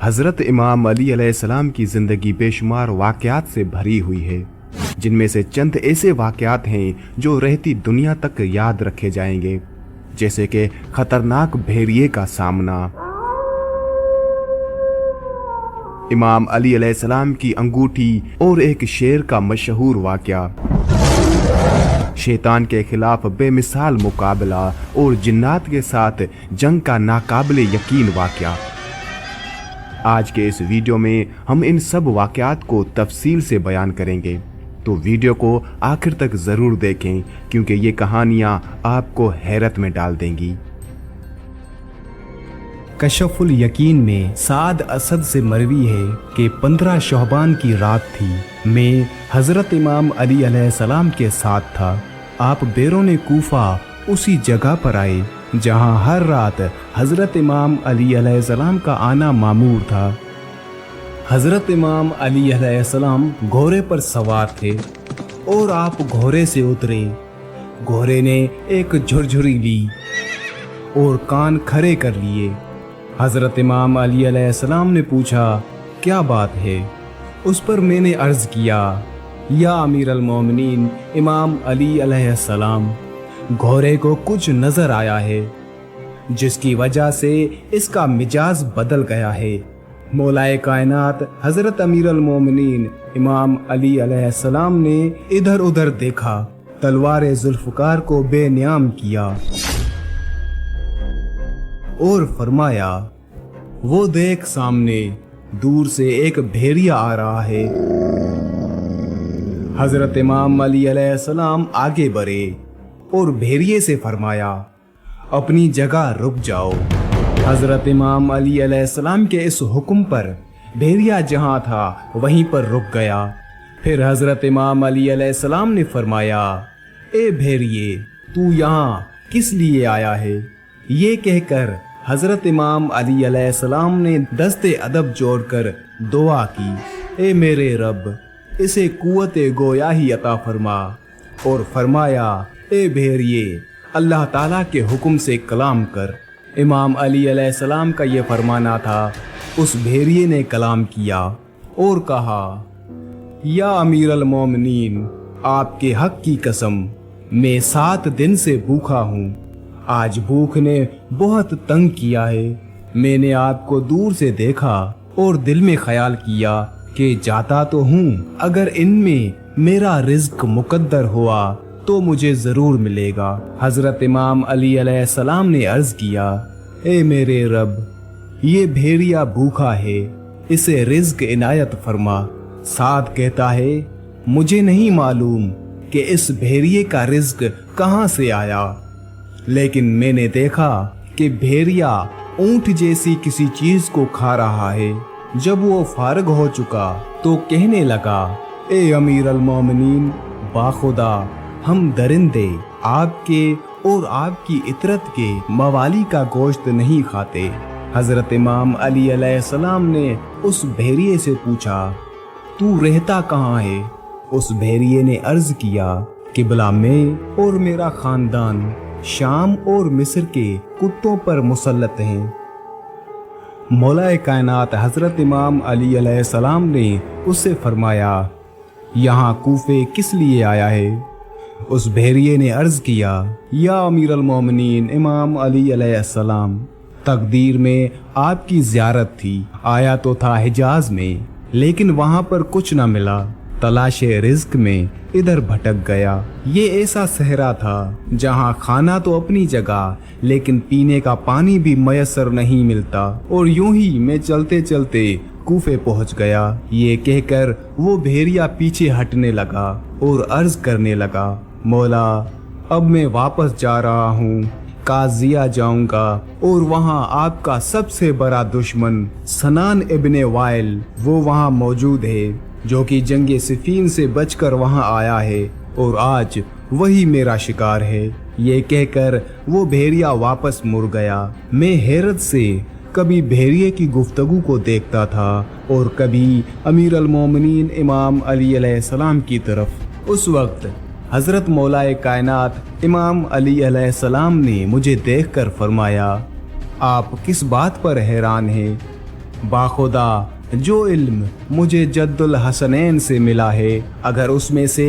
हज़रत इमाम अली अलैहिस्सलाम की ज़िंदगी बेशुमार वाक़यात से भरी हुई है, जिनमें से चंद ऐसे वाक़यात हैं जो रहती दुनिया तक याद रखे जाएंगे, जैसे कि खतरनाक भेड़िए का सामना, इमाम अली अलैहिस्सलाम की अंगूठी और एक शेर का मशहूर वाक़या, शैतान के खिलाफ बेमिसाल मुकाबला और जिन्नात के साथ जंग का नाकाबिले यकीन वाक़या। आज के इस वीडियो में हम इन सब वाक़यात को तफसील से बयान करेंगे, तो वीडियो को आखिर तक ज़रूर देखें क्योंकि ये कहानियाँ आपको हैरत में डाल देंगी। कशफुल यकीन में साद असद से मरवी है कि 15 शौबान की रात थी। मैं हज़रत इमाम अली अलैहिस्सलाम के साथ था। आप बैरून कूफा उसी जगह पर आए जहां हर रात हज़रत इमाम अली अलैहिस्सलाम का आना मामूर था। हज़रत इमाम अली अलैहिस्सलाम घोड़े पर सवार थे और आप घोड़े से उतरे। घोड़े ने एक झुरझुरी ली और कान खड़े कर लिए। हज़रत इमाम अली अलैहिस्सलाम ने पूछा, क्या बात है? उस पर मैंने अर्ज़ किया, या अमीर अल-मोमिनीन इमाम अली अलैहिस्सलाम, घोड़े को कुछ नज़र आया है जिसकी वजह से इसका मिजाज बदल गया है। मौलाए कायनात हज़रत अमीर अल-मोमिनीन इमाम अली अलैहिस्सलाम ने इधर उधर देखा, तलवार जुल्फ़कार को बेनियाम किया और फरमाया, वो देख सामने दूर से एक भेड़िया आ रहा है। हज़रत इमाम अली अलैहिस्सलाम आगे बढ़े और भेड़िए से फरमाया, अपनी जगह रुक जाओ। हज़रत इमाम अली अलैहिस्सलाम के इस हुक्म पर भेड़िया जहाँ था वहीं पर रुक गया। फिर हज़रत इमाम अली अलैहिस्सलाम ने फरमाया, ए भेड़िए, तू यहाँ किस लिए आया है? ये कहकर हज़रत इमाम अली अलैहिस्सलाम ने दस्ते अदब जोड़कर दुआ की, ए मेरे रब, इसे कुव्वते गोया ही अता फरमा। और फरमाया, ए भेड़िए, अल्लाह ताला के हुक्म से कलाम कर। इमाम अली अलैहिस्सलाम का ये फरमाना था। उस भेड़िए ने कलाम किया और कहा, या अमीर अल-मोमिनीन, आपके हक की कसम, मैं 7 दिन से भूखा हूँ। आज भूख ने बहुत तंग किया है। मैंने आपको दूर से देखा और दिल में ख्याल किया कि जाता तो हूँ, अगर इनमें मेरा रिज्क मुकद्दर हुआ तो मुझे ज़रूर मिलेगा। हज़रत इमाम अली अलैहिस्सलाम ने अर्ज़ किया, ए मेरे रब, ये भेड़िया भूखा है, इसे रिज्क इनायत फरमा। साद कहता है, मुझे नहीं मालूम कि इस भेड़िए का रिज्क कहाँ से आया, लेकिन मैंने देखा कि भेड़िया ऊंट जैसी किसी चीज को खा रहा है। जब वो फारग हो चुका तो कहने लगा, ए अमीर अल-मोमिनीन, बाखुदा हम दरिंदे आपके और आपकी इतरत के मवाली का गोश्त नहीं खाते। हज़रत इमाम अली अलैहिस्सलाम ने उस भेड़िए से पूछा, तू रहता कहाँ है? उस भेड़िए ने अर्ज किया, किबला में और मेरा खानदान शाम और मिस्र के कुत्तों पर मुसल्लत हैं। मौलाए कायनात हज़रत इमाम अली अलैहिस्सलाम ने उससे फरमाया, यहाँ कूफे किस लिए आया है? उस भेड़िए ने अर्ज़ किया, या अमीर अल-मोमिनीन इमाम अली अलैहिस्सलाम, तकदीर में आपकी ज़ियारत थी। आया तो था हिजाज में, लेकिन वहाँ पर कुछ न मिला। तलाशे रिज्क में इधर भटक गया। ये ऐसा सहरा था जहाँ खाना तो अपनी जगह, लेकिन पीने का पानी भी मयसर नहीं मिलता। और यूं ही मैं चलते चलते कूफे पहुँच गया। ये कहकर वो भेड़िया पीछे हटने लगा और अर्ज करने लगा, मौला, अब मैं वापस जा रहा हूँ, काजिया जाऊंगा और वहाँ आपका सबसे बड़ा दुश्मन सनान इब्ने वाइल वो वहाँ मौजूद है, जो कि जंगे सिफीन से बचकर वहां आया है और आज वही मेरा शिकार है। ये कहकर वो भेड़िया वापस मुड़ गया। मैं हैरत से कभी भेड़िए की गुफ्तगू को देखता था और कभी अमीर अल-मोमिनीन इमाम अली अलैहिस्सलाम की तरफ। उस वक्त हज़रत मौलाए कायनात इमाम अली अलैहिस्सलाम ने मुझे देखकर फरमाया, आप किस बात पर हैरान हैं? बाखुदा जो इल्म मुझे जद्दुल हसनैन से मिला है, अगर उसमें से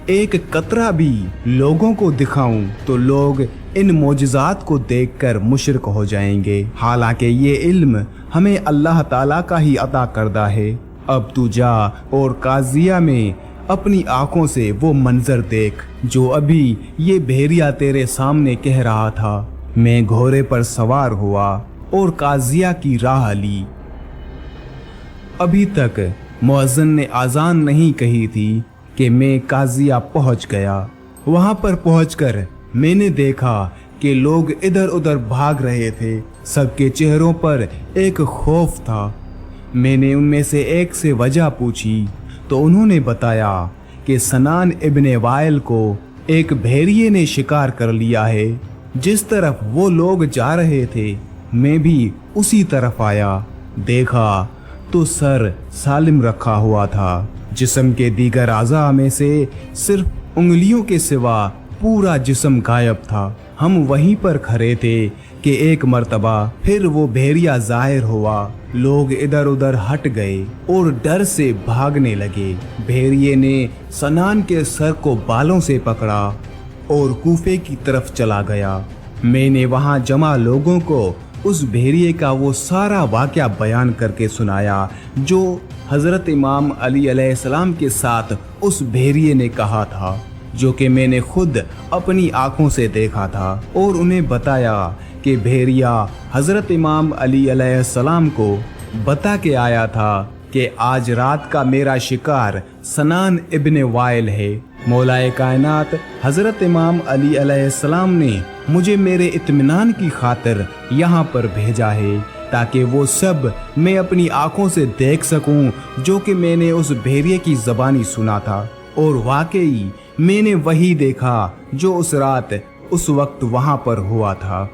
एक कतरा भी लोगों को दिखाऊं तो लोग इन मोजज़ात को देखकर मुशरिक हो जाएंगे। हालांकि ये इल्म हमें अल्लाह ताला का ही अता करदा है। अब तू जा और काजिया में अपनी आंखों से वो मंजर देख जो अभी ये भेड़िया तेरे सामने कह रहा था। मैं घोड़े पर सवार हुआ और काजिया की राह ली। अभी तक मुअज्जिन ने आज़ान नहीं कही थी कि मैं काजिया पहुंच गया। वहां पर पहुंचकर मैंने देखा कि लोग इधर उधर भाग रहे थे। सबके चेहरों पर एक खौफ था। मैंने उनमें से एक से वजह पूछी तो उन्होंने बताया कि सनान इब्ने वाइल को एक भेड़िए ने शिकार कर लिया है। जिस तरफ वो लोग जा रहे थे मैं भी उसी तरफ आया। देखा तो सर सालिम रखा हुआ था। जिस्म के दीगर आज़ा में से सिर्फ उंगलियों के सिवा पूरा जिस्म गायब था। हम वहीं पर खड़े थे कि एक मर्तबा फिर वो भेड़िया जाहिर हुआ। लोग इधर उधर हट गए और डर से भागने लगे। भेड़िए ने सनान के सर को बालों से पकड़ा और कूफे की तरफ चला गया। मैंने वहां जमा लोगों को उस भेड़िए का वो सारा वाक़या बयान करके सुनाया जो हज़रत इमाम अली अलैहिस्सलाम के साथ उस भेड़िए ने कहा था, जो कि मैंने खुद अपनी आंखों से देखा था। और उन्हें बताया कि भेड़िया हज़रत इमाम अली अलैहिस्सलाम को बता के आया था कि आज रात का मेरा शिकार सनान इब्ने वाइल है। मौलाए कायनात हज़रत इमाम अली अलैहिस्सलाम ने मुझे मेरे इत्मीनान की खातिर यहाँ पर भेजा है ताकि वो सब मैं अपनी आंखों से देख सकूं जो कि मैंने उस भेड़िए की ज़बानी सुना था। और वाकई मैंने वही देखा जो उस रात उस वक्त वहाँ पर हुआ था।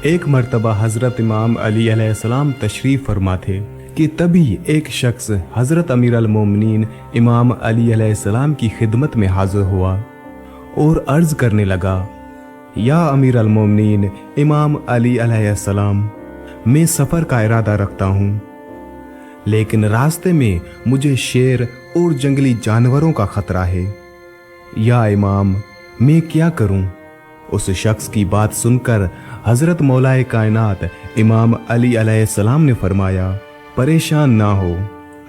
एक मर्तबा हज़रत इमाम अली अलैहिस्सलाम तशरीफ़ फरमा थे कि तभी एक शख्स हज़रत अमीर अल मोमिनीन इमाम अली अलैहिस्सलाम की खिदमत में हाजिर हुआ और अर्ज़ करने लगा, या अमीर अल मोमिनीन इमाम अली अलैहिस्सलाम, मैं सफ़र का इरादा रखता हूँ, लेकिन रास्ते में मुझे शेर और जंगली जानवरों का खतरा है। या इमाम, मैं क्या करूँ? उस शख्स की बात सुनकर हज़रत मौलाए कायनात इमाम अली अलैहिस्सलाम ने फरमाया, परेशान ना हो।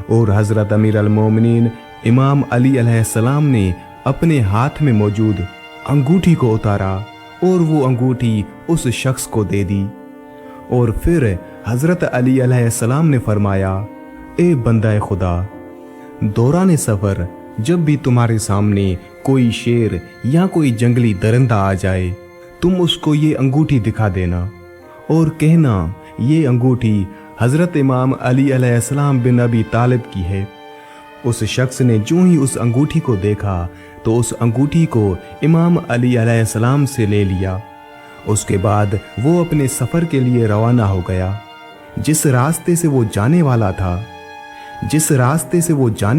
और हज़रत अमीर अल मोमिनीन इमाम अली अलैहिस्सलाम ने अपने हाथ में मौजूद अंगूठी को उतारा और वो अंगूठी उस शख्स को दे दी। और फिर हज़रत अली अलैहिस्सलाम ने फरमाया, ए बंदा खुदा, दौरान सफ़र जब भी तुम्हारे सामने कोई शेर या कोई जंगली दरिंदा आ जाए, तुम उसको ये अंगूठी दिखा देना और कहना ये अंगूठी हज़रत इमाम अली अलैहिस्सलाम बिन अबी तालिब की है। उस शख्स ने जो ही उस अंगूठी को देखा तो उस अंगूठी को इमाम अली अलैहिस्सलाम से ले लिया। उसके बाद वो अपने सफ़र के लिए रवाना हो गया। जिस रास्ते से वो जाने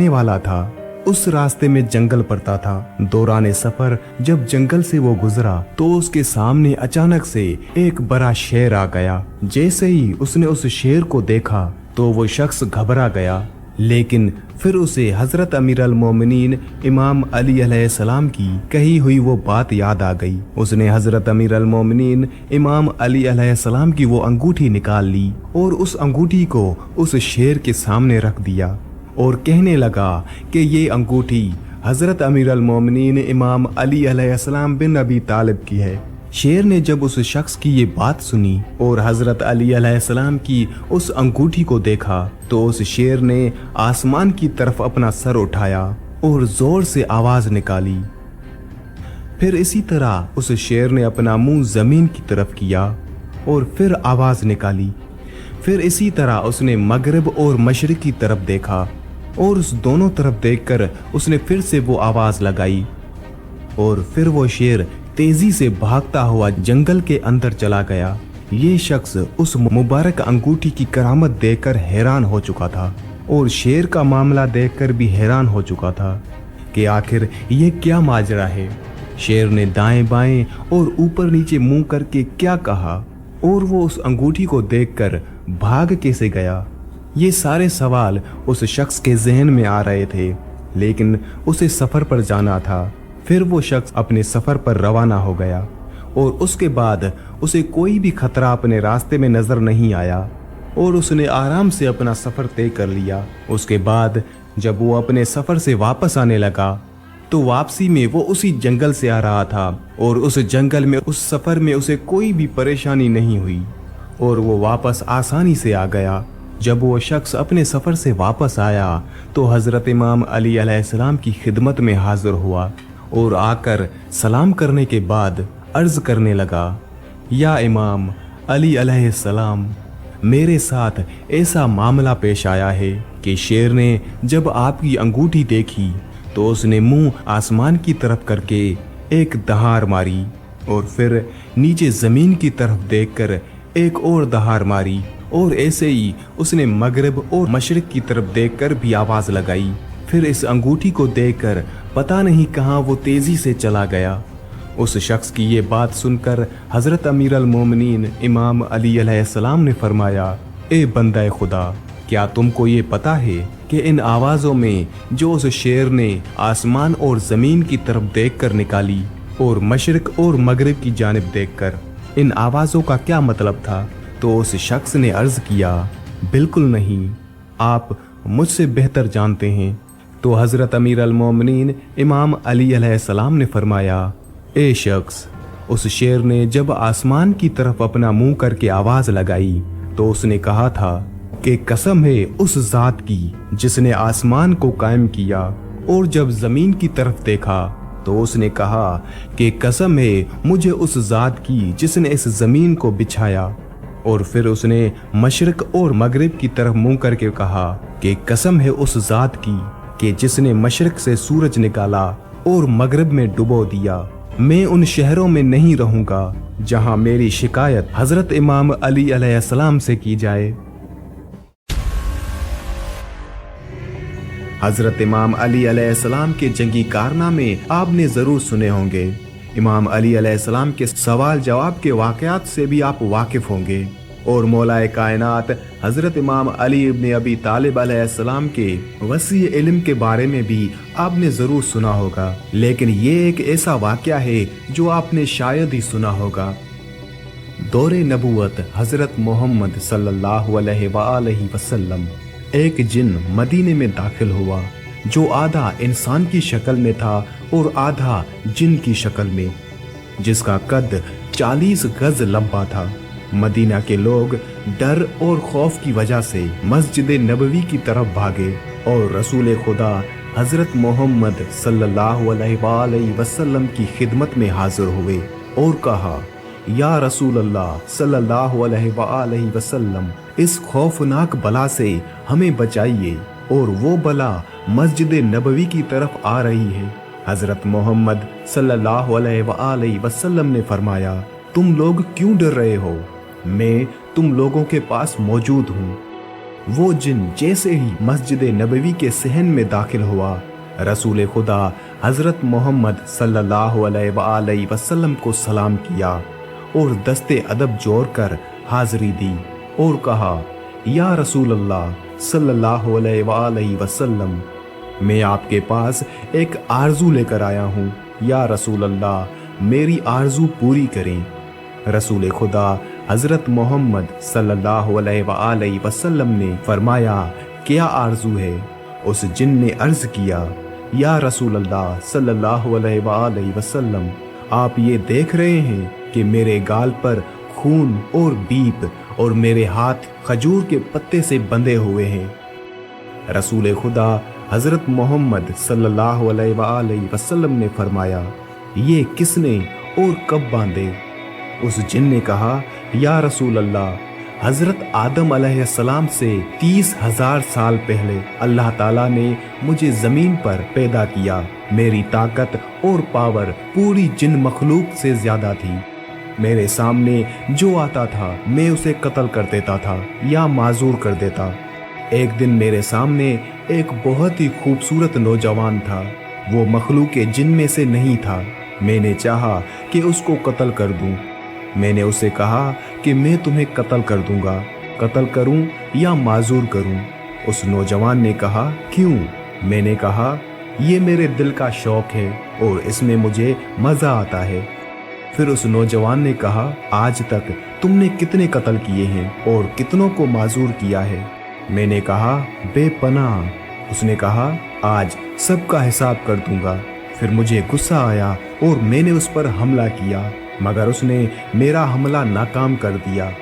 वाला था उस रास्ते में जंगल पड़ता था। दौरान सफ़र जब जंगल से वो गुजरा तो उसके सामने अचानक से एक बड़ा शेर आ गया। जैसे ही उसने उस शेर को देखा तो वो शख्स घबरा गया, लेकिन फिर उसे हज़रत अमीर अल मोमिनीन इमाम अली अलैहिस्सलाम की कही हुई वो बात याद आ गई। उसने हज़रत अमीर अल मोमिनीन इमाम अली अलैहिस्सलाम की वो अंगूठी निकाल ली और उस अंगूठी को उस शेर के सामने रख दिया और कहने लगा कि ये अंगूठी हज़रत अमीर अल मोमिनीन इमाम अली अलैहिस्सलाम बिन अबी तालिब की है। शेर ने जब उस शख्स की ये बात सुनी और हज़रत अली अलैहिस्सलाम की उस अंगूठी को देखा तो उस शेर ने आसमान की तरफ अपना सर उठाया और ज़ोर से आवाज़ निकाली। फिर इसी तरह उस शेर ने अपना मुंह ज़मीन की तरफ किया और फिर आवाज़ निकाली। फिर इसी तरह उसने मगरिब और मशरिक की तरफ देखा और उस दोनों तरफ देखकर उसने फिर से वो आवाज़ लगाई और फिर वो शेर तेजी से भागता हुआ जंगल के अंदर चला गया। ये शख्स उस मुबारक अंगूठी की करामत देखकर हैरान हो चुका था और शेर का मामला देखकर भी हैरान हो चुका था कि आखिर ये क्या माजरा है। शेर ने दाएं बाएं और ऊपर नीचे मुंह करके क्या कहा और वो उस अंगूठी को देखकर भाग कैसे गया? ये सारे सवाल उस शख्स के जहन में आ रहे थे, लेकिन उसे सफर पर जाना था। फिर वो शख्स अपने सफर पर रवाना हो गया और उसके बाद उसे कोई भी खतरा अपने रास्ते में नजर नहीं आया और उसने आराम से अपना सफर तय कर लिया। उसके बाद जब वो अपने सफर से वापस आने लगा तो वापसी में वो उसी जंगल से आ रहा था और उस जंगल में उस सफर में उसे कोई भी परेशानी नहीं हुई और वो वापस आसानी से आ गया। जब वो शख्स अपने सफर से वापस आया तो हजरत इमाम अली अलैहिस्सलाम की खिदमत में हाजिर हुआ और आकर सलाम करने के बाद अर्ज करने लगा, या इमाम अली अलैहिस्सलाम, मेरे साथ ऐसा मामला पेश आया है कि शेर ने जब आपकी अंगूठी देखी तो उसने मुंह आसमान की तरफ करके एक दहाड़ मारी और फिर नीचे जमीन की तरफ देखकर एक और दहाड़ मारी और ऐसे ही उसने मगरिब और मशरिक की तरफ देखकर भी आवाज लगाई। फिर इस अंगूठी को देखकर पता नहीं कहां वो तेजी से चला गया। उस शख्स की ये बात सुनकर हजरत अमीर अल मोमिनीन इमाम अली अलैहिस्सलाम ने फरमाया, ए बंदा खुदा, क्या तुमको ये पता है कि इन आवाज़ों में जो उस शेर ने आसमान और ज़मीन की तरफ देखकर निकाली और मशरिक और मगरिब की जानिब देखकर, इन आवाज़ों का क्या मतलब था? तो उस शख्स ने अर्ज़ किया, बिल्कुल नहीं, आप मुझसे बेहतर जानते हैं। तो हज़रत अमीर अल मोमिनीन इमाम अली अलैहिस्सलाम ने फरमाया, ए शख्स, उस शेर ने जब आसमान की तरफ अपना मुंह करके आवाज़ लगाई तो उसने कहा था कि कसम है उस ज़ात की जिसने आसमान को कायम किया, और जब ज़मीन की तरफ देखा तो उसने कहा कि कसम है मुझे उस ज़ात की जिसने इस ज़मीन को बिछाया, और फिर उसने मशरिक और मगरिब की तरफ मुंह करके कहा कि कसम है उस ज़ात की कि जिसने मशरिक से सूरज निकाला और मगरिब में डुबो दिया। मैं उन शहरों में नहीं रहूंगा जहां मेरी शिकायत हजरत इमाम अली अलैहिस्सलाम से की जाए। हजरत इमाम अली अलैहिस्सलाम के जंगी कारनामे आपने जरूर सुने होंगे। इमाम अली अलैहिस्सलाम के सवाल जवाब के वाकयात से भी आप वाकिफ होंगे और मौलाए कायनात हजरत इमाम अली इब्न अबी तालिब अलैहिस्सलाम के वसी इल्म के बारे में भी आपने जरूर सुना होगा, लेकिन ये एक ऐसा वाकया है जो आपने शायद ही सुना होगा। दौरे नबूवत हजरत मोहम्मद सल्लल्लाहु अलैहि वसल्लम एक जिन मदीने में दाखिल हुआ जो आधा इंसान की शक्ल में था और आधा जिन की शक्ल में, जिसका कद 40 गज लंबा था। मदीना के लोग डर और खौफ की वजह से मस्जिद नबवी की तरफ भागे और रसूल खुदा हजरत मोहम्मद सल्लल्लाहु अलैहि वसल्लम की खिदमत में हाजिर हुए और कहा, या रसूल अल्लाह सल्लल्लाहु अलैहि वसल्लम, इस खौफनाक बला से हमें बचाइए और वो बला मस्जिद नबवी की तरफ आ रही है। हजरत मोहम्मद सल्लल्लाहु अलैहि वसल्लम ने फरमाया, तुम लोग क्यों डर रहे हो? मैं तुम लोगों के पास मौजूद हूँ। वो जिन जैसे ही मस्जिद नबवी के सहन में दाखिल हुआ, रसूल खुदा हजरत मोहम्मद सल्लल्लाहु अलैहि वसल्लम को सलाम किया और दस्ते अदब जोड़कर हाजिरी दी और कहा, या रसूल अल्लाह सल्लल्लाहु अलैहि वसल्लम, मैं आपके पास एक आरजू लेकर आया हूँ। या रसूल अल्लाह, मेरी आरजू पूरी करें। रसूल खुदा हजरत मोहम्मद सल्लल्लाहु अलैहि वसल्लम ने फरमाया, क्या आरजू है? उस जिन ने अर्ज किया, या रसूल अल्लाह सल्लल्लाहु अलैहि वसल्लम, आप ये देख रहे हैं कि मेरे गाल पर खून और बीप और मेरे हाथ खजूर के पत्ते से बंधे हुए हैं। रसूल खुदा हजरत मोहम्मद सल्लल्लाहु अलैहि वसल्लम ने फरमाया, ये किसने और कब बांधे? उस जिन ने कहा, या रसूल अल्लाह, हजरत आदम अलैहिस्सलाम से 30,000 साल पहले अल्लाह ताला ने मुझे जमीन पर पैदा किया। मेरी ताकत और पावर पूरी जिन मखलूक से ज्यादा थी। मेरे सामने जो आता था मैं उसे कत्ल कर देता था या माजूर कर देता। एक दिन मेरे सामने एक बहुत ही खूबसूरत नौजवान था। वो मखलूक जिन में से नहीं था। मैंने चाहा कि उसको कत्ल कर दूं, मैंने उसे कहा कि मैं तुम्हें कत्ल कर दूंगा, कत्ल करूं या माजूर करूं। उस नौजवान ने कहा, क्यों? मैंने कहा, ये मेरे दिल का शौक है और इसमें मुझे मजा आता है। फिर उस नौजवान ने कहा, आज तक तुमने कितने कत्ल किए हैं और कितनों को माजूर किया है? मैंने कहा, बेपनाह। उसने कहा, आज सबका हिसाब कर दूंगा। फिर मुझे गुस्सा आया और मैंने उस पर हमला किया, मगर उसने मेरा हमला नाकाम कर दिया।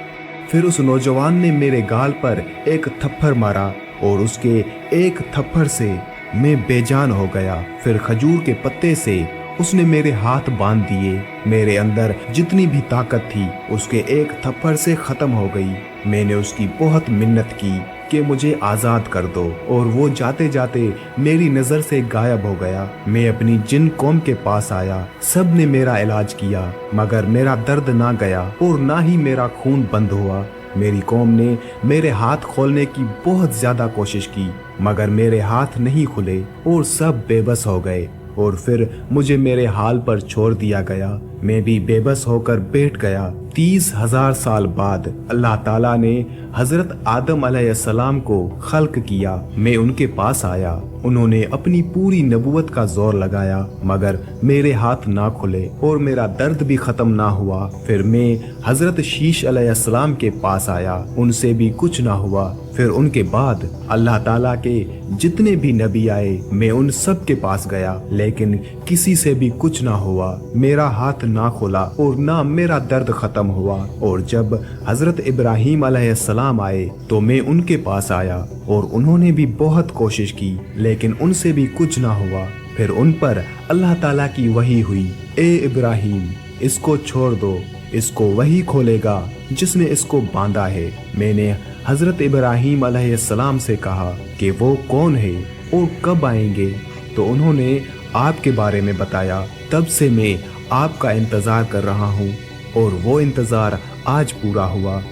फिर उस नौजवान ने मेरे गाल पर एक थप्पड़ मारा और उसके एक थप्पड़ से मैं बेजान हो गया। फिर खजूर के पत्ते से उसने मेरे हाथ बांध दिए। मेरे अंदर जितनी भी ताकत थी उसके एक थप्पड़ से खत्म हो गई। मैंने उसकी बहुत मिन्नत की कि मुझे आज़ाद कर दो और वो जाते जाते मेरी नज़र से गायब हो गया। मैं अपनी जिन कौम के पास आया, सब ने मेरा इलाज किया, मगर मेरा दर्द ना गया और ना ही मेरा खून बंद हुआ। मेरी कौम ने मेरे हाथ खोलने की बहुत ज्यादा कोशिश की, मगर मेरे हाथ नहीं खुले और सब बेबस हो गए और फिर मुझे मेरे हाल पर छोड़ दिया गया। मैं भी बेबस होकर बैठ गया। 30,000 साल बाद अल्लाह ताला ने हजरत आदम अलैहिस्सलाम को खल्क किया। मैं उनके पास आया, उन्होंने अपनी पूरी नबूवत का जोर लगाया, मगर मेरे हाथ ना खुले और मेरा दर्द भी खत्म ना हुआ। फिर मैं हजरत शीश अलैहिस्सलाम के पास आया, उनसे भी कुछ ना हुआ। फिर उनके बाद अल्लाह ताला के जितने भी नबी आए, मैं उन सब के पास गया, लेकिन किसी से भी कुछ ना हुआ। मेरा हाथ ना खुला और ना मेरा दर्द खत्म हुआ। और जब हजरत इब्राहीम अलैहिस्सलाम आए तो मैं उनके पास आया और उन्होंने भी बहुत कोशिश की, लेकिन उनसे भी कुछ ना हुआ। फिर उन पर अल्लाह ताला की वही हुई, ए इब्राहीम, इसको छोड़ दो, इसको वही खोलेगा जिसने इसको बांधा है। मैंने हजरत इब्राहीम अलैहिस्सलाम से कहा कि वो कौन है और कब आएंगे, तो उन्होंने आपके बारे में बताया। तब से मैं आपका इंतजार कर रहा हूँ और वो इंतजार आज पूरा हुआ।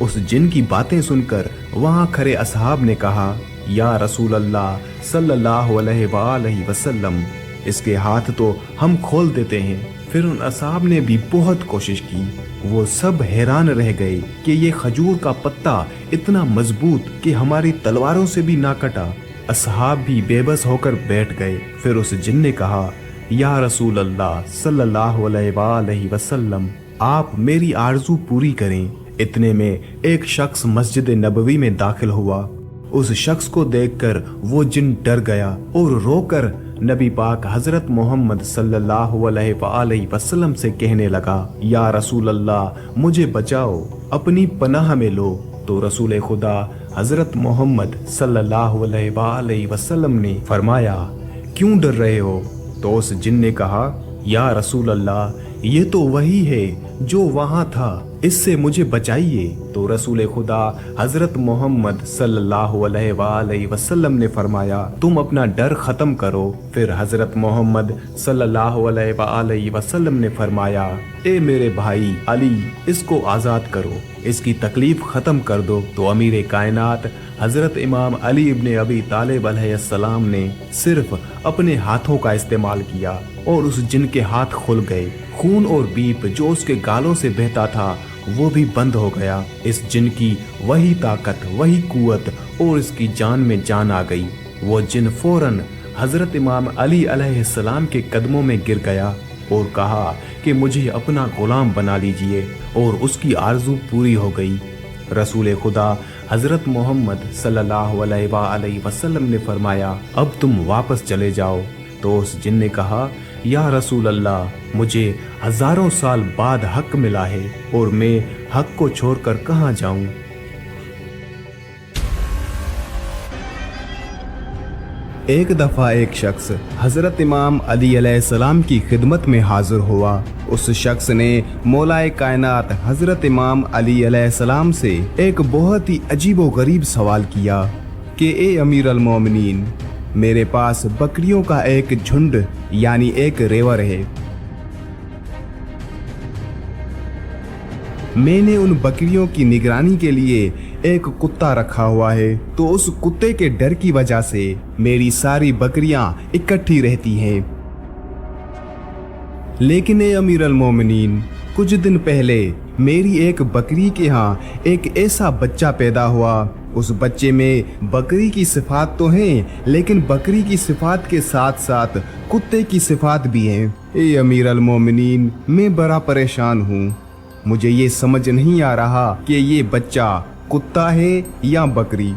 उस जिन की बातें सुनकर वहाँ खड़े असहाब ने कहा, या रसूल अल्लाह सल्लल्लाहु अलैहि वसल्लम, इसके हाथ तो हम खोल देते हैं। फिर उन असहाब ने भी बहुत कोशिश की। वो सब हैरान रह गए कि ये खजूर का पत्ता इतना मजबूत कि हमारी तलवारों से भी ना कटा। असहाब भी बेबस होकर बैठ गए। फिर उस जिन ने कहा, या रसूल अल्लाह सल्लल्लाहु अलैहि वसल्लम, आप मेरी आरज़ू पूरी करें। इतने में एक शख्स मस्जिद नबवी में दाखिल हुआ। उस शख्स को देखकर वो जिन डर गया और रोकर नबी पाक हजरत मोहम्मद सल्लल्लाहु अलैहि वसल्लम से कहने लगा, या रसूल अल्लाह, मुझे बचाओ, अपनी पनाह में लो। तो रसूल खुदा हजरत मोहम्मद सल्लल्लाहु अलैहि वसल्लम ने फरमाया, क्यों डर रहे हो? तो उस जिन ने कहा, या रसूल अल्लाह, ये तो वही है जो वहां था, इससे मुझे बचाइए। तो रसूल खुदा हजरत मोहम्मद सल्लल्लाहु अलैहि वसल्लम ने फरमाया, तुम अपना डर खत्म करो। फिर हजरत मोहम्मद सल्लल्लाहु अलैहि वसल्लम ने फरमाया, ए मेरे भाई अली, इसको आजाद करो, इसकी तकलीफ खत्म कर दो। तो अमीर कायनात हजरत इमाम अली इब्ने अबी तालिब अलैहिस्सलाम ने सिर्फ अपने हाथों का इस्तेमाल किया और उस जिन के हाथ खुल गए। खून और बीप जो उसके गालों से बहता था वो भी बंद हो गया। इस जिन की वही ताकत, वही कुव्वत और इसकी जान में जान आ गई। वो जिन फौरन हजरत इमाम अली अलैहिस्सलाम के कदमों में गिर गया और कहा कि मुझे अपना गुलाम बना लीजिए, और उसकी आरजू पूरी हो गई। रसूल खुदा हजरत मोहम्मद सल्लल्लाहु अलैहि वसल्लम ने फरमाया, अब तुम वापस चले जाओ। तो उस जिन ने कहा, या रसूल अल्लाह, मुझे हजारों साल बाद हक मिला है और मैं हक को छोड़कर कहाँ जाऊं। एक दफा एक शख्स हजरत इमाम अली अलैहिस्सलाम की खिदमत में हाजिर हुआ। उस शख्स ने मौलाए कायनात हजरत इमाम अली अलैहिस्सलाम से एक बहुत ही अजीबो गरीब सवाल किया कि ए अमीर अल मोमिनीन, मेरे पास बकरियों का एक झुंड यानी एक रेवर है। मैंने उन बकरियों की निगरानी के लिए एक कुत्ता रखा हुआ है, तो उस कुत्ते के डर की वजह से मेरी सारी बकरियां इकट्ठी रहती हैं। लेकिन ए अमीर अल मोमिनीन, कुछ दिन पहले मेरी एक बकरी के यहाँ एक ऐसा बच्चा पैदा हुआ। उस बच्चे में बकरी की सिफात तो हैं, लेकिन बकरी की सिफात के साथ साथ कुत्ते की सिफात भी हैं। ए अमीर अल मोमिनीन, मैं बड़ा परेशान हूँ। मुझे ये समझ नहीं आ रहा कि ये बच्चा कुत्ता है या बकरी।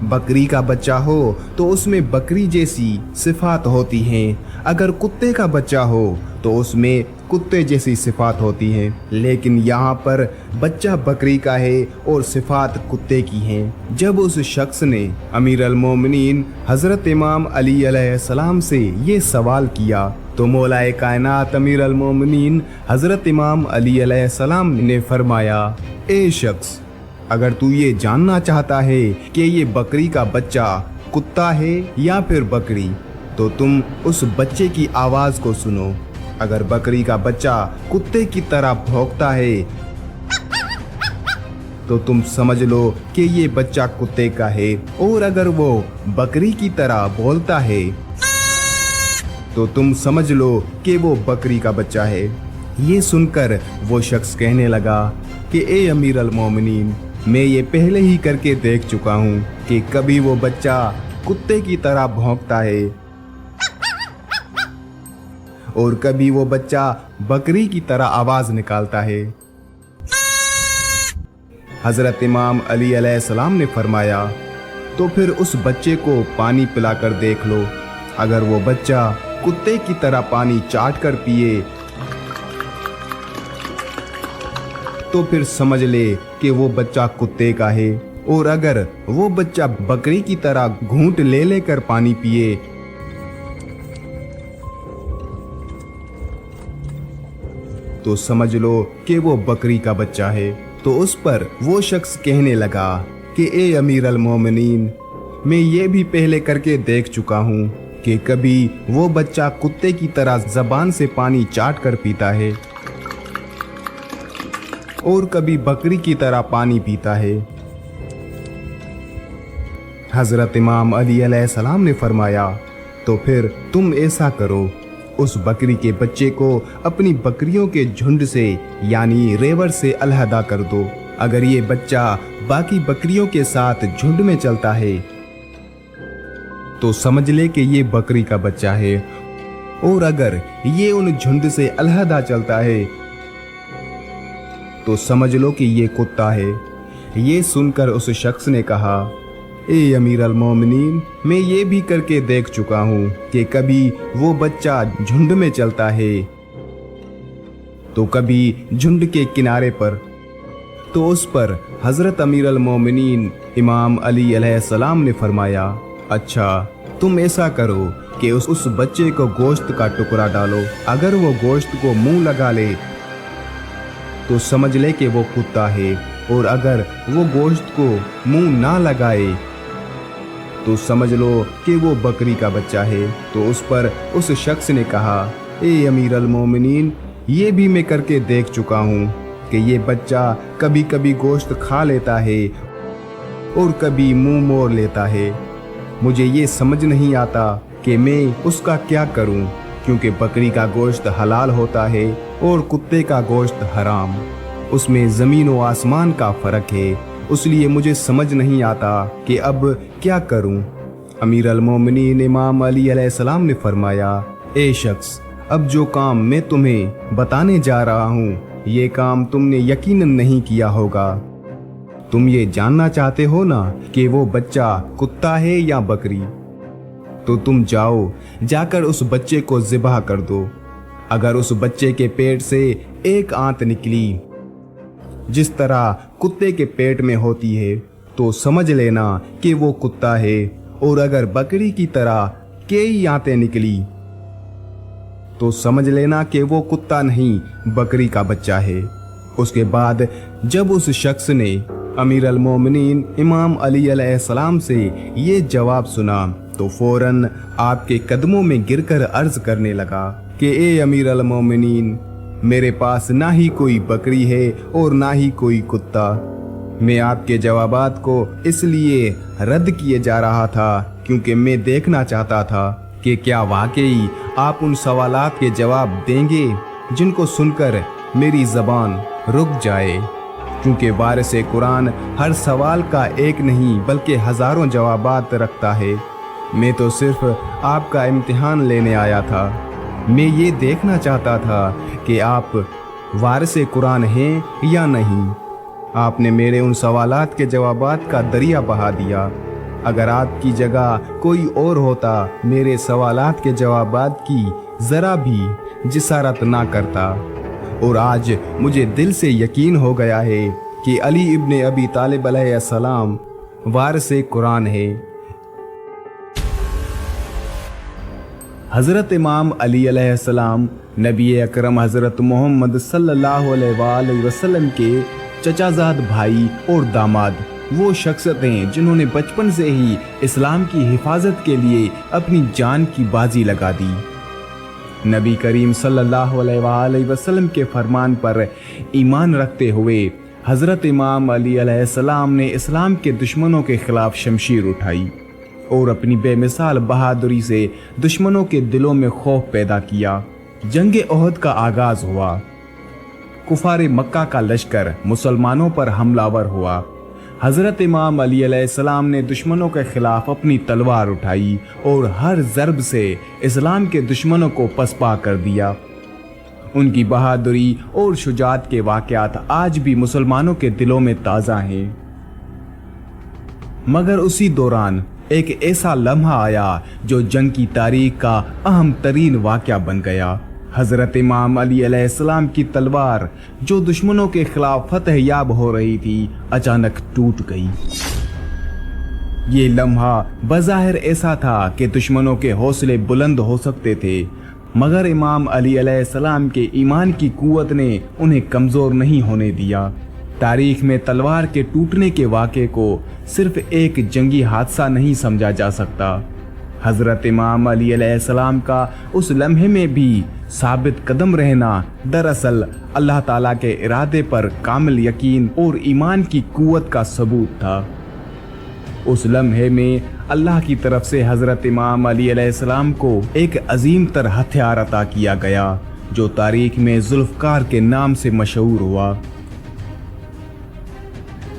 बकरी का बच्चा हो तो उसमें बकरी जैसी सिफात होती हैं, अगर कुत्ते का बच्चा हो तो उसमें कुत्ते जैसी सिफात होती हैं। लेकिन यहाँ पर बच्चा बकरी का है और सिफात कुत्ते की हैं। जब उस शख्स ने अमीर अल मोमिनीन हजरत इमाम अली अलैहिस्सलाम से ये सवाल किया तो मौलाए कायनात अमीर अल मोमिनीन हजरत इमाम अली अलैहिस्सलाम ने फरमाया, ए शख्स, अगर तू ये जानना चाहता है कि ये बकरी का बच्चा कुत्ता है या फिर बकरी, तो तुम उस बच्चे की आवाज को सुनो। अगर बकरी का बच्चा कुत्ते की तरह भौंकता है तो तुम समझ लो कि ये बच्चा कुत्ते का है, और अगर वो बकरी की तरह बोलता है तो तुम समझ लो कि वो बकरी का बच्चा है। ये सुनकर वो शख्स कहने लगा कि ए अमीर अल मोमिनीन, मैं ये पहले ही करके देख चुका हूँ कि कभी वो बच्चा कुत्ते की तरह भौंकता है और कभी वो बच्चा बकरी की तरह आवाज निकालता है। हजरत इमाम अली अलैहिस्सलाम ने फरमाया, तो फिर उस बच्चे को पानी पिलाकर देख लो। अगर वो बच्चा कुत्ते की तरह पानी चाट कर पिए तो फिर समझ ले कि वो बच्चा कुत्ते का है, और अगर वो बच्चा बकरी की तरह घूंट ले लेकर पानी पिए तो समझ लो कि वो बकरी का बच्चा है। तो उस पर वो शख्स कहने लगा कि ए अमीर अल मोमिनीन, मैं ये भी पहले करके देख चुका हूँ कि कभी वो बच्चा कुत्ते की तरह जबान से पानी चाट कर पीता है और कभी बकरी की तरह पानी पीता है। हजरत इमाम अली अलैहिस्सलाम ने फरमाया, तो फिर तुम ऐसा करो, उस बकरी के बच्चे को अपनी बकरियों के झुंड से यानी रेवर से अलहदा कर दो। अगर ये बच्चा बाकी बकरियों के साथ झुंड में चलता है तो समझ ले कि ये बकरी का बच्चा है, और अगर ये उन झुंड से अलहदा चलता है तो समझ लो कि ये कुत्ता है। ये सुनकर उस शख्स ने कहा, ए अमीर अल मोमिनीन, मैं ये भी करके देख चुका हूँ कि कभी वो बच्चा झुंड में चलता है तो कभी झुंड के किनारे पर। तो उस पर हजरत अमीर अल मोमिनीन इमाम अली अलैहिस्सलाम ने फरमाया, अच्छा, तुम ऐसा करो कि उस बच्चे को गोश्त का टुकड़ा डालो। अगर वो गोश्त को मुंह लगा ले तो समझ ले कि वो कुत्ता है, और अगर वो गोश्त को मुंह ना लगाए तो समझ लो कि वो बकरी का बच्चा है। तो उस पर उस शख्स ने कहा, ए अमीर अल मोमिनीन, ये भी मैं करके देख चुका हूँ कि ये बच्चा कभी कभी गोश्त खा लेता है और कभी मुंह मोड़ लेता है। मुझे ये समझ नहीं आता कि मैं उसका क्या करूँ, क्योंकि बकरी का गोश्त हलाल होता है और कुत्ते का गोश्त हराम। उसमें ज़मीन व आसमान का फ़र्क है, इसलिए मुझे समझ नहीं आता कि अब क्या करूं। अमीर अल मोमिनीन इमाम अली अलैहिस्सलाम ने फरमाया, ए शख्स, अब जो काम मैं तुम्हें बताने जा रहा हूँ ये काम तुमने यकीनन नहीं किया होगा। तुम ये जानना चाहते हो ना कि वो बच्चा कुत्ता है या बकरी, तो तुम जाओ, जाकर उस बच्चे को ज़िबह कर दो। अगर उस बच्चे के पेट से एक आंत निकली जिस तरह कुत्ते के पेट में होती है तो समझ लेना कि वो कुत्ता है, और अगर बकरी की तरह कई आंतें निकली तो समझ लेना कि वो कुत्ता नहीं बकरी का बच्चा है। उसके बाद जब उस शख्स ने अमीर अल मोमिनीन इमाम अली अलैहिस्सलाम से ये जवाब सुना तो फौरन आपके कदमों में गिरकर अर्ज करने लगा कि ए अमीर अल मोमिनीन, मेरे पास ना ही कोई बकरी है और ना ही कोई कुत्ता। मैं आपके जवाबात को इसलिए रद्द किए जा रहा था क्योंकि मैं देखना चाहता था कि क्या वाकई आप उन सवालात के जवाब देंगे जिनको सुनकर मेरी जबान रुक जाए, क्योंकि वारिस कुरान हर सवाल का एक नहीं बल्कि हजारों जवाबात रखता है। मैं तो सिर्फ आपका इम्तिहान लेने आया था। मैं ये देखना चाहता था कि आप वारिस कुरान हैं या नहीं। आपने मेरे उन सवालात के जवाबात का दरिया बहा दिया। अगर आपकी जगह कोई और होता मेरे सवालात के जवाबात की ज़रा भी जिसारत ना करता। और आज मुझे दिल से यकीन हो गया है कि अली इब्ने अबी तालिब अलैहिस्सलाम वारिस कुरान है। हज़रत इमाम अली अलैहिस्सलाम नबी अकरम हज़रत मोहम्मद सल्लल्लाहु अलैहि वसल्लम के चचाजाद भाई और दामाद वो शख्सियत हैं जिन्होंने बचपन से ही इस्लाम की हिफाजत के लिए अपनी जान की बाजी लगा दी। नबी करीम सल्लल्लाहु अलैहि वसल्लम के फरमान पर ईमान रखते हुए हज़रत इमाम अली अलैहिस्सलाम ने इस्लाम के दुश्मनों के खिलाफ शमशीर उठाई और अपनी बेमिसाल बहादुरी से दुश्मनों के दिलों में खौफ पैदा किया। जंग ओहद का आगाज हुआ। कुफार मक्का का लश्कर मुसलमानों पर हमलावर हुआ। हज़रत इमाम अली अलैहिस्सलाम ने दुश्मनों के खिलाफ अपनी तलवार उठाई और हर ज़रब से इस्लाम के दुश्मनों को पसपा कर दिया। उनकी बहादुरी और शुजाअत के वाक़यात आज भी मुसलमानों के दिलों में ताज़ा हैं। मगर उसी दौरान एक ऐसा लम्हा आया जो जंग की तारीख का अहम तरीन वाक़या बन गया। हज़रत इमाम अली अलैहिस्सलाम की तलवार जो दुश्मनों के खिलाफ फतह याब हो रही थी अचानक टूट गई। ये लम्हा बज़ाहिर ऐसा था कि दुश्मनों के हौसले बुलंद हो सकते थे, मगर इमाम अली अलैहिस्सलाम के ईमान की कुव्वत ने उन्हें कमज़ोर नहीं होने दिया। तारीख में तलवार के टूटने के वाक़े को सिर्फ एक जंगी हादसा नहीं समझा जा सकता। हज़रत इमाम अली अलैहिस्सलाम का उस लम्हे में भी साबित कदम रहना दरअसल अल्लाह ताला के इरादे पर कामिल यकीन और ईमान की कुव्वत का सबूत था। उस लम्हे में अल्लाह की तरफ से हज़रत इमाम अली अलैहिस्सलाम को एक अजीम तर हथियार अता किया गया जो तारीख में जुल्फ़कार के नाम से मशहूर हुआ।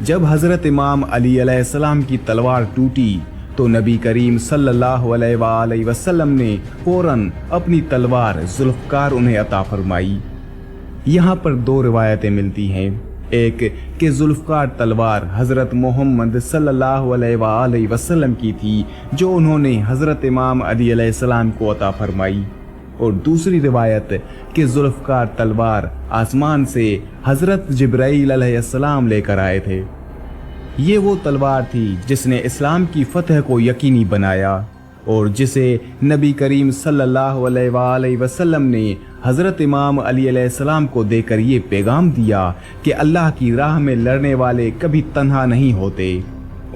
जब हज़रत इमाम अली अलैहिस्सलाम की तलवार टूटी तो नबी करीम सल्लल्लाहु अलैहि वसल्लम ने फौरन अपनी तलवार जुल्फ़कार उन्हें अता फरमाई। यहाँ पर दो रिवायतें मिलती हैं। एक कि जुल्फ़कार तलवार हज़रत मोहम्मद सल्लल्लाहु अलैहि वसल्लम की थी जो उन्होंने हज़रत इमाम अली अलैहिस्सलाम को अता फरमाई, और दूसरी रिवायत कि जुल्फ़कार तलवार आसमान से हज़रत जिब्राईल अलैहिस्सलाम लेकर आए थे। ये वो तलवार थी जिसने इस्लाम की फतह को यकीनी बनाया और जिसे नबी करीम सल्लल्लाहु अलैहि वसल्लम ने हज़रत इमाम अली अलैहिस्सलाम को देकर ये पैगाम दिया कि अल्लाह की राह में लड़ने वाले कभी तन्हा नहीं होते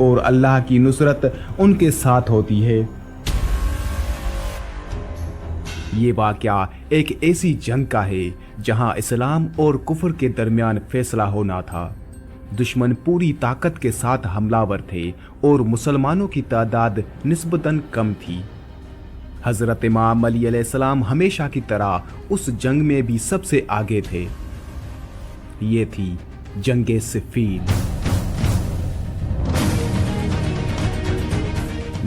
और अल्लाह की नुसरत उनके साथ होती है। ये वाक़या एक ऐसी जंग का है जहां इस्लाम और कुफ्र के दरमियान फैसला होना था। दुश्मन पूरी ताकत के साथ हमलावर थे और मुसलमानों की तादाद निस्बतन कम थी। हज़रत इमाम अली अलैहिस्सलाम हमेशा की तरह उस जंग में भी सबसे आगे थे। ये थी जंगे सिफ़ीन।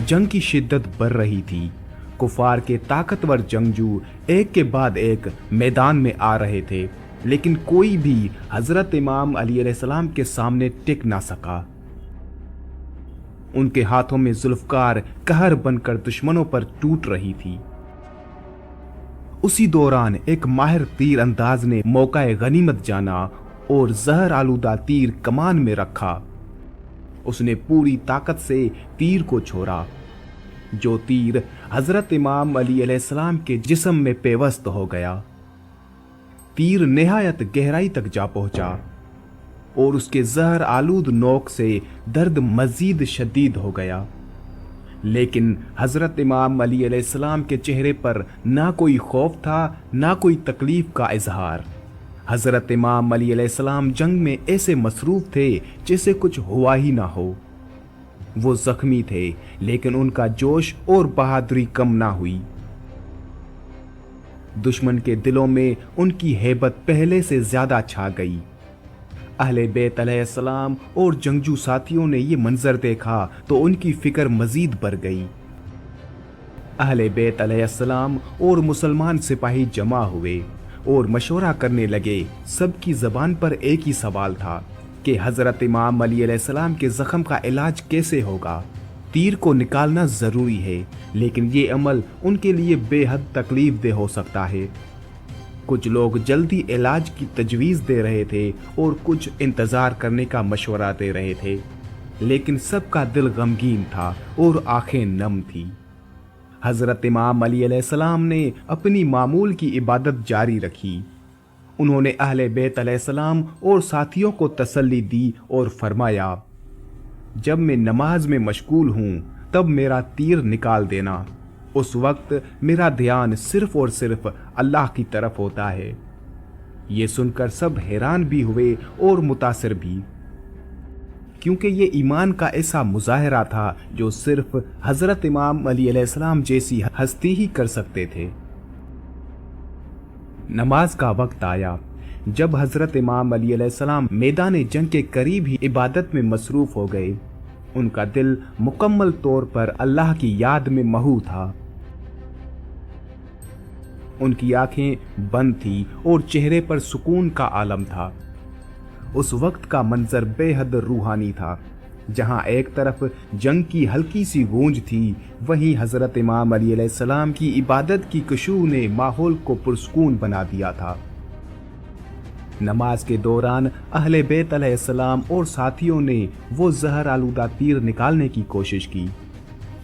जंग की शिद्दत बढ़ रही थी। कुफार के ताकतवर जंगजू एक के बाद एक मैदान में आ रहे थे, लेकिन कोई भी हज़रत इमाम अली अलैहिस्सलाम के सामने टिक ना सका। उनके हाथों में जुल्फ़कार कहर बनकर दुश्मनों पर टूट रही थी। उसी दौरान एक माहिर तीर अंदाज ने मौका गनीमत जाना और जहर आलूदा तीर कमान में रखा। उसने पूरी ताकत से तीर को छोड़ा। जो तीर हज़रत इमाम अली अलैहिस्सलाम के जिस्म में पेवस्त हो गया। तीर निहायत गहराई तक जा पहुंचा और उसके जहर आलूद नोक से दर्द मजीद शदीद हो गया, लेकिन हज़रत इमाम अली अलैहिस्सलाम के चेहरे पर ना कोई खौफ था ना कोई तकलीफ का इजहार। हज़रत इमाम अली अलैहिस्सलाम जंग में ऐसे मसरूफ थे जैसे कुछ हुआ ही ना हो। वो जख्मी थे लेकिन उनका जोश और बहादुरी कम ना हुई। दुश्मन के दिलों में उनकी हैबत पहले से ज्यादा छा गई। अहले बैत अलैहिस्सलाम और जंगजू साथियों ने ये मंजर देखा तो उनकी फिक्र मजीद बढ़ गई। अहले बैत अलैहिस्सलाम और मुसलमान सिपाही जमा हुए और मशवरा करने लगे। सबकी जबान पर एक ही सवाल था कि हजरत इमाम अली अलैहिस्सलाम के जख्म का इलाज कैसे होगा। तीर को निकालना जरूरी है, लेकिन ये अमल उनके लिए बेहद तकलीफ दे हो सकता है। कुछ लोग जल्दी इलाज की तजवीज़ दे रहे थे और कुछ इंतज़ार करने का मशवरा दे रहे थे, लेकिन सबका दिल गमगीन था और आंखें नम थी। हज़रत इमाम अली अलैहिस्सलाम ने अपनी मामूल की इबादत जारी रखी। उन्होंने अहले बैत अलैहिस्सलाम और साथियों को तसल्ली दी और फरमाया, जब मैं नमाज में मशगूल हूँ तब मेरा तीर निकाल देना। उस वक्त मेरा ध्यान सिर्फ और सिर्फ अल्लाह की तरफ होता है। ये सुनकर सब हैरान भी हुए और मुतासिर भी, क्योंकि ये ईमान का ऐसा मुजाहरा था जो सिर्फ हजरत इमाम अली अलैहिस्सलाम जैसी हस्ती ही कर सकते थे। नमाज का वक्त आया। जब हजरत इमाम अली अलैहिस्सलाम मैदान जंग के करीब ही इबादत में मसरूफ हो गए, उनका दिल मुकम्मल तौर पर अल्लाह की याद में महू था। उनकी आंखें बंद थी और चेहरे पर सुकून का आलम था। उस वक्त का मंजर बेहद रूहानी था। जहां एक तरफ जंग की हल्की सी गूंज थी, वहीं हजरत इमाम अली अलैहिस्सलाम की इबादत की खुशबू ने माहौल को पुरसकून बना दिया था। नमाज के दौरान अहले बैत अलैहिस्सलाम और साथियों ने वो जहर आलूदा तीर निकालने की कोशिश की।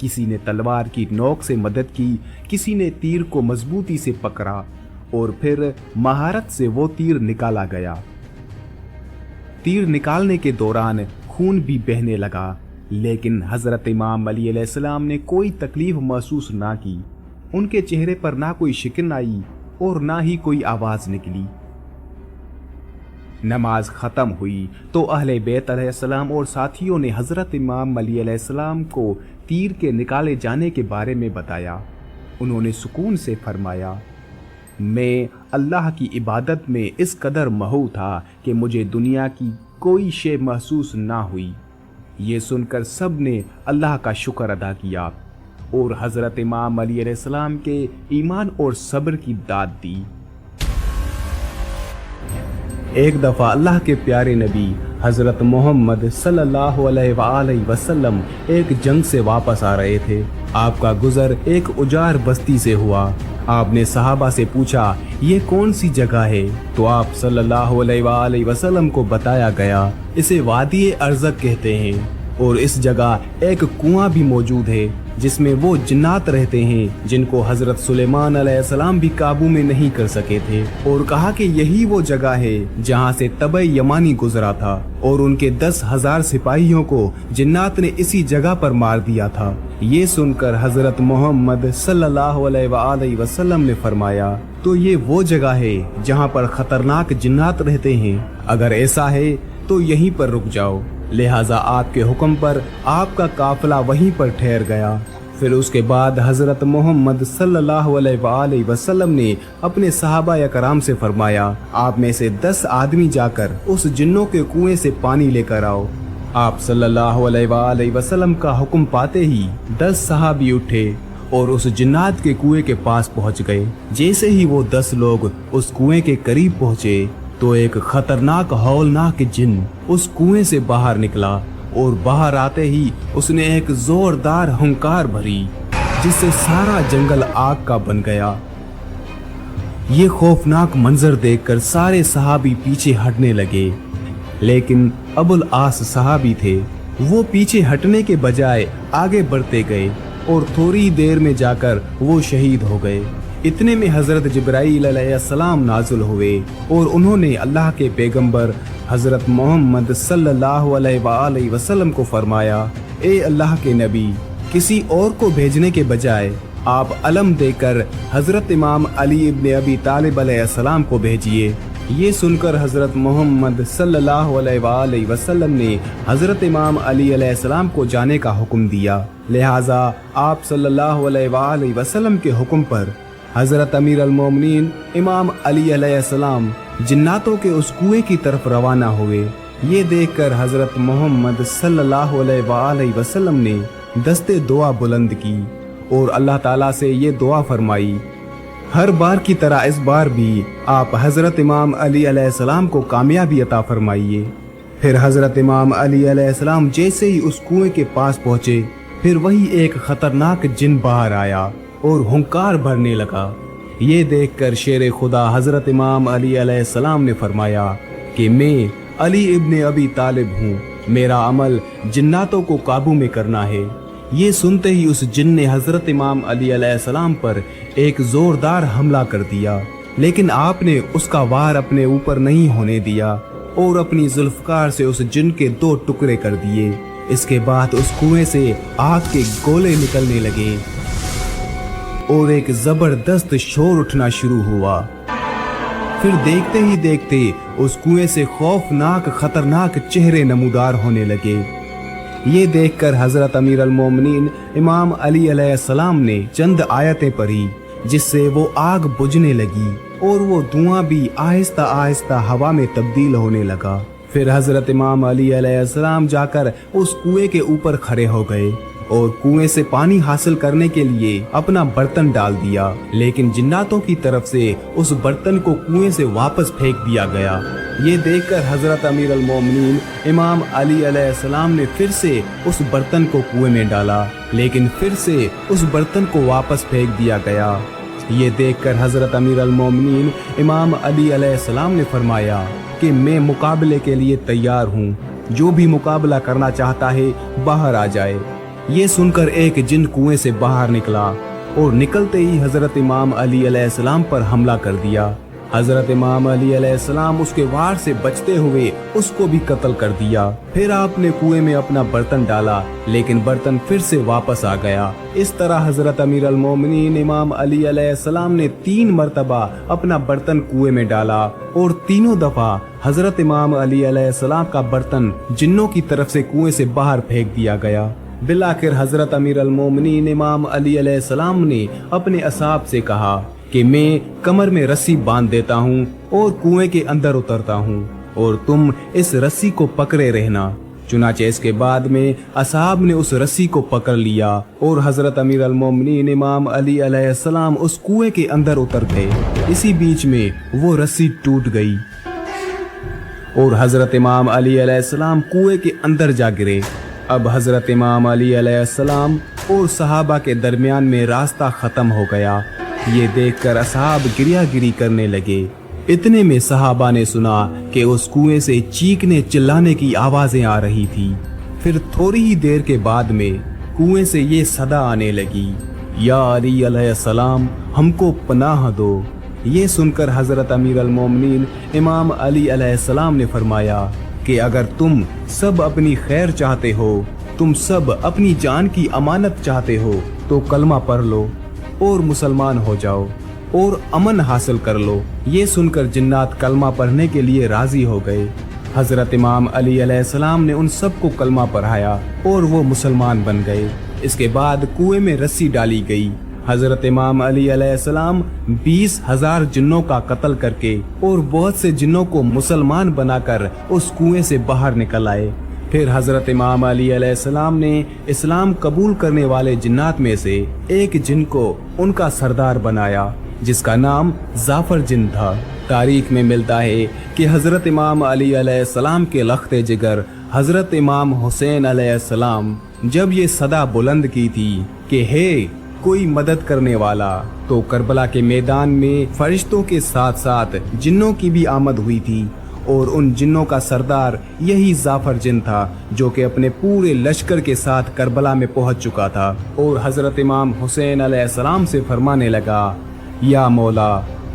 किसी ने तलवार की नोक से मदद की, किसी ने तीर को मजबूती से पकड़ा और फिर महारत से वो तीर निकाला गया। तीर निकालने के दौरान खून भी बहने लगा, लेकिन हजरत इमाम अली अलैहिस्सलाम ने कोई तकलीफ महसूस ना की। उनके चेहरे पर ना कोई शिकन आई और ना ही कोई आवाज निकली। नमाज खत्म हुई तो अहले बैत अलैहिस्सलाम और साथियों ने हजरत इमाम अली अलैहिस्सलाम को तीर के निकाले जाने के बारे में बताया। उन्होंने सुकून से फरमाया, मैं अल्लाह की इबादत में इस कदर महू था कि मुझे दुनिया की कोई शे महसूस ना हुई। ये सुनकर सब ने अल्लाह का शुक्र अदा किया और हजरत इमाम अली अलैहिस्सलाम के ईमान और सब्र की दाद दी। एक दफ़ा अल्लाह के प्यारे नबी हज़रत मोहम्मद सल्लल्लाहु अलैहि वसल्लम एक जंग से वापस आ रहे थे। आपका गुजर एक उजाड़ बस्ती से हुआ। आपने सहाबा से पूछा, ये कौन सी जगह है? तो आप सल्लल्लाहु अलैहि वसल्लम को बताया गया, इसे वादी अर्ज़क कहते हैं और इस जगह एक कुआं भी मौजूद है जिसमें वो जिन्नात रहते हैं जिनको हजरत सुलेमान अलैहिस्सलाम भी काबू में नहीं कर सके थे। और कहा कि यही वो जगह है जहां से तबे यमानी गुजरा था और उनके 10,000 सिपाहियों को जिन्नात ने इसी जगह पर मार दिया था। ये सुनकर हजरत मोहम्मद सल्लल्लाहु अलैहि वसल्लम ने फरमाया, तो ये वो जगह है जहां पर खतरनाक जिन्नात रहते हैं। अगर ऐसा है तो यहीं पर रुक जाओ। लिहाजा आपके हुक्म पर आपका काफिला वहीं पर ठहर गया। फिर उसके बाद हजरत मोहम्मद सल्लल्लाहु अलैहि वसल्लम ने अपने सहाबा कराम से फरमाया, आप में से 10 आदमी जाकर उस जिन्नों के कुएं से पानी लेकर आओ। आप सल्लल्लाहु अलैहि वसल्लम का हुक्म पाते ही 10 सहाबी उठे और उस जिन्नात के कुएं के पास पहुंच गए। जैसे ही वो 10 लोग उस कुएं के करीब पहुंचे तो एक खतरनाक हौलनाक जिन्न उस कुएं से बाहर निकला और बाहर आते ही उसने एक जोरदार हुंकार भरी जिससे सारा जंगल आग का बन गया। ये खौफनाक मंजर देखकर सारे सहाबी पीछे हटने लगे, लेकिन अबुल आस सहाबी थे। वो पीछे हटने के बजाय आगे बढ़ते गए और थोड़ी देर में जाकर वो शहीद हो गए। इतने में हजरत जिब्राईल अलैहिस्सलाम नाज़िल हुए और उन्होंने अल्लाह के पैगंबर हजरत मोहम्मद सल्लल्लाहु अलैहि वसल्लम को फरमाया, ए अल्लाह के नबी, किसी और को भेजने के बजाय आप अलम देकर हजरत इमाम अली इब्न अबी तालिब अलैहिस्सलाम को भेजिए। ये सुनकर हजरत मोहम्मद सल्लल्लाहु अलैहि वसल्लम ने हजरत इमाम अली अलैहिस्सलाम को जाने का हुक्म दिया। लिहाजा आप सल्लल्लाहु अलैहि वसल्लम के हुक्म पर हजरत अमीर अल-मोमिनीन इमाम अली अलैहिस्सलाम जिन्नातों के उस कुएं की तरफ रवाना हुए। ये देखकर हजरत मोहम्मद सल्लल्लाहु अलैहि वसल्लम ने दस्ते दुआ बुलंद की और अल्लाह ताला से ये दुआ फरमाई, हर बार की तरह इस बार भी आप हजरत इमाम अली अलैहिस्सलाम को कामयाबी अता फरमाइए। फिर हजरत इमाम अली अलैहिस्सलाम जैसे ही उस कुएं के पास पहुंचे, फिर वही एक खतरनाक जिन बाहर आया और हुंकार भरने लगा। ये देखकर शेर खुदा हजरत इमाम अली अलैहिस्सलाम ने फरमाया कि मैं अली इब्ने अबी तालिब हूँ, मेरा अमल जिन्नातों को काबू में करना है। ये सुनते ही उस जिन ने हजरत इमाम अली अलैहिस्सलाम पर एक जोरदार हमला कर दिया, लेकिन आपने उसका वार अपने ऊपर नहीं होने दिया और अपनी जुल्फकार से उस जिन के 2 टुकड़े कर दिए। इसके बाद उस कुएं से आग के गोले निकलने लगे और एक जबरदस्त शोर उठना शुरू हुआ। फिर देखते ही देखते उस कुएं से खौफनाक खतरनाक चेहरे नमूदार होने लगे। ये देखकर हजरत अमीर अल-मोमिनीन इमाम अली अलैहिस्सलाम ने चंद आयतें पढ़ी, जिससे वो आग बुझने लगी और वो धुआं भी आहिस्ता आहिस्ता हवा में तब्दील होने लगा। फिर हजरत इमाम अली अलैहिस्सलाम जाकर उस कुएं के ऊपर खड़े हो गए और कुएं से पानी हासिल करने के लिए अपना बर्तन डाल दिया, लेकिन जिन्नातों की तरफ से उस बर्तन को कुएं से वापस फेंक दिया गया। ये देखकर हजरत अमीर अल-मोमिनीन इमाम अली अलैहिस्सलाम ने फिर से उस बर्तन को कुएं में डाला, लेकिन फिर से उस बर्तन को वापस फेंक दिया गया। ये देखकर हजरत अमीर अल-मोमिनीन इमाम अली अलैहिस्सलाम ने फरमाया कि मैं मुकाबले के लिए तैयार हूँ, जो भी मुकाबला करना चाहता है बाहर आ जाए। ये सुनकर एक जिन कुएं से बाहर निकला और निकलते ही हजरत इमाम अली अलैहिस्सलाम पर हमला कर दिया। हजरत इमाम अली अलैहिस्सलाम उसके वार से बचते हुए उसको भी कत्ल कर दिया। फिर आपने कुएं में अपना बर्तन डाला, लेकिन बर्तन फिर से वापस आ गया। इस तरह हजरत अमीर अल-मोमिनीन इमाम अली अलैहिस्सलाम ने 3 मर्तबा अपना बर्तन कुएं में डाला और तीनों दफा हजरत इमाम अली अलैहिस्सलाम का बर्तन जिन्नों की तरफ से कुएं से बाहर फेंक दिया गया। बिलाखिर हजरत अमीर अल-मोमिनीन इमाम अली अलैहिस्सलाम ने अपने असहाब से कहा कि मैं कमर में रस्सी बांध देता हूँ और कुएं के अंदर उतरता हूँ और तुम इस रस्सी को पकड़े रहना। चुनाचे इसके बाद में असहाब ने उस रस्सी को पकड़ लिया और हजरत अमीर अल-मोमिनीन इमाम अली अलैहिस्सलाम उस कुएं के अंदर उतर गए। इसी बीच में वो रस्सी टूट गई और हजरत इमाम अली अलैहिस्सलाम कुएं के अंदर जा गिरे। अब हजरत इमाम अली अलैहिस्सलाम और सहाबा के दरमियान में रास्ता खत्म हो गया। ये देखकर असहाब गिरियागिरी करने लगे। इतने में सहाबा ने सुना कि उस कुएं से चीखने चिल्लाने की आवाजें आ रही थी। फिर थोड़ी ही देर के बाद में कुएं से ये सदा आने लगी, या अली अलैहिस्सलाम हमको पनाह दो। ये सुनकर हजरत अमीर अल-मोमिनीन इमाम अली अलैहिस्सलाम ने फरमाया कि अगर तुम सब अपनी खैर चाहते हो, तुम सब अपनी जान की अमानत चाहते हो, तो कलमा पढ़ लो और मुसलमान हो जाओ और अमन हासिल कर लो। ये सुनकर जिन्नात कलमा पढ़ने के लिए राजी हो गए। हजरत इमाम अली अलैहिस्सलाम ने उन सबको कलमा पढ़ाया और वो मुसलमान बन गए। इसके बाद कुएं में रस्सी डाली गई। हजरत इमाम अली अलैहिस्सलाम 20,000 जिन्नों का कत्ल करके और बहुत से जिन्नों को मुसलमान बनाकर उस कुएं से बाहर निकल आए। फिर हजरत इमाम अली अलैहिस्सलाम ने इस्लाम कबूल करने वाले जिन्नात में से एक जिन को उनका सरदार बनाया, जिसका नाम जाफर जिन था। तारीख में मिलता है कि हजरत इमाम अली अलैहिस्सलाम के लख्ते जिगर हजरत इमाम हुसैन अलैहिस्सलाम जब ये सदा बुलंद की थी कि हे कोई मदद करने वाला, तो करबला के मैदान में फरिश्तों के साथ साथ जिन्नों की भी आमद हुई थी और उन जिन्नों का सरदार यही जाफर जिन था, जो कि अपने पूरे लश्कर के साथ करबला में पहुंच चुका था और हजरत इमाम हुसैन अलैहिस्सलाम से फरमाने लगा, या मौला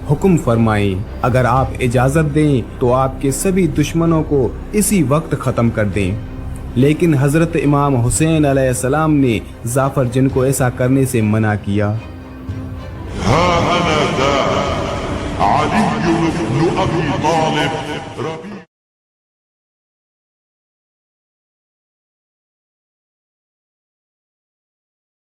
हुक्म फरमाएं, अगर आप इजाजत दें तो आपके सभी दुश्मनों को इसी वक्त खत्म कर दें। लेकिन हजरत इमाम हुसैन अलैहिस्सलाम ने जाफर जिन को ऐसा करने से मना किया। ها أنا ذا علي بن أبي طالب